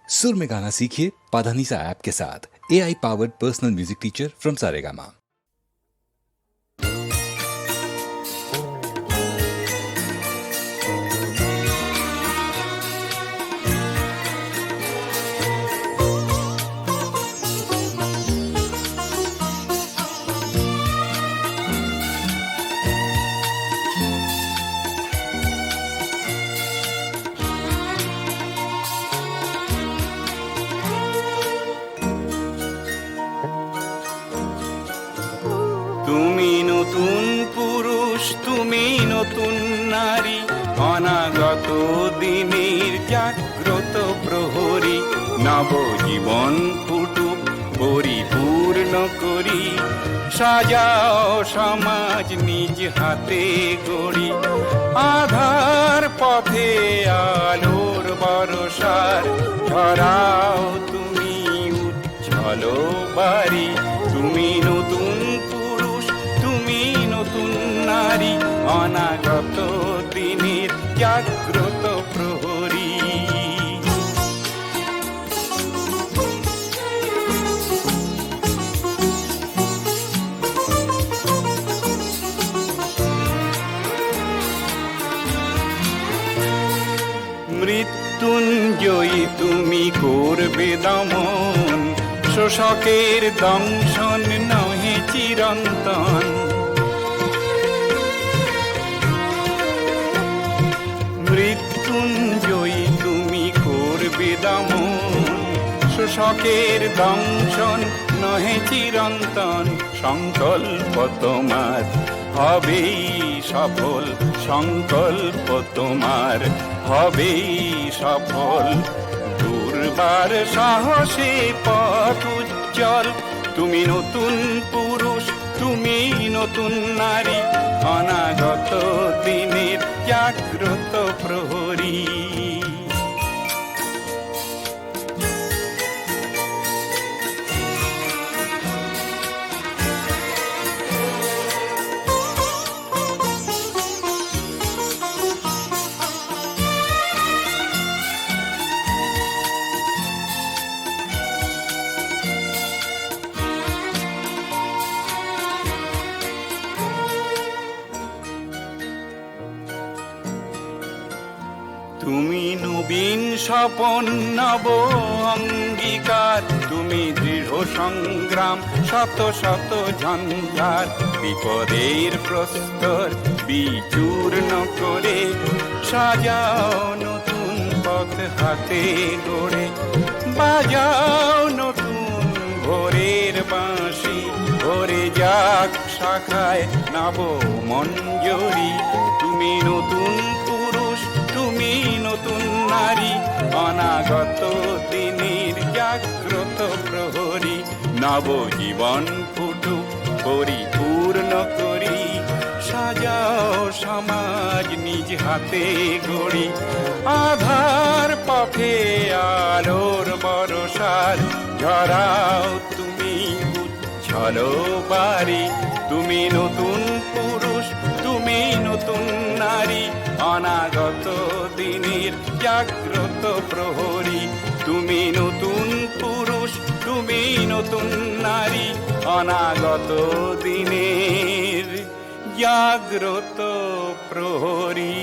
सुर में गाना सीखिए पाधानीसा ऐप के साथ। AI powered personal music teacher from Saregama. তুমি নতুন পুরুষ, তুমি নতুন নারী, অনাগত দিনের জাগ্রত প্রহরী। নবজীবন ফুটুক পরিপূর্ণ করি, সাজাও সমাজ নিজ হাতে গড়ি। আধার পথে আলোর বরসার ছড়াও তুমি উজ্জ্বল বাড়ি। তুমি নতুন পুরুষ, তুমি নতুন নারী, অনাগত দিনের জাগ্রত প্রহরী। মৃত্যুঞ্জয়ী তুমি করবে দমন, শোষকের দংশন নহে চিরন্তন। মৃত্যুঞ্জয়ী তুমি করবে দমন, শোষকের দংশন নহে চিরন্তন। সংকল্প তোমার হবেই সফল, সংকল্প তোমার হবেই সফল। দুর্বার সাহসে পথ উজ্জ্বল, তুমি নতুন পুরুষ, তুমি নতুন নারী, অনাগত দিনের জাগ্রত প্রহরী। তুমি নবীন স্বপন নব অঙ্গীকার, তুমি দৃঢ় সংগ্রাম শত শত ঝঞ্ঝার। বিপদের প্রস্তর বিচূর্ণ করে সাজাও নতুন পথ হাতে গড়ে। বাজাও নতুন ভোরের বাঁশি, ভরে যাক শাখায় নব মঞ্জরি। তুমি নতুন পুরুষ, তুমি নতুন নারী, অনাগত দিনের জাগ্রত প্রহরী। নবজীবন ফুটুক পরিপূর্ণ করি, সাজাও সমাজ নিজ হাতে গড়ি। আধার পথে আলোর বরসার ঝরাও তুমি উজ্জ্বল বাড়ি। তুমি নতুন পুরুষ, তুমি নতুন নারী, অনাগত দিনের জাগ্রত প্রহরী। তুমি নতুন পুরুষ, তুমি নতুন নারী, অনাগত দিনের জাগ্রত প্রহরী।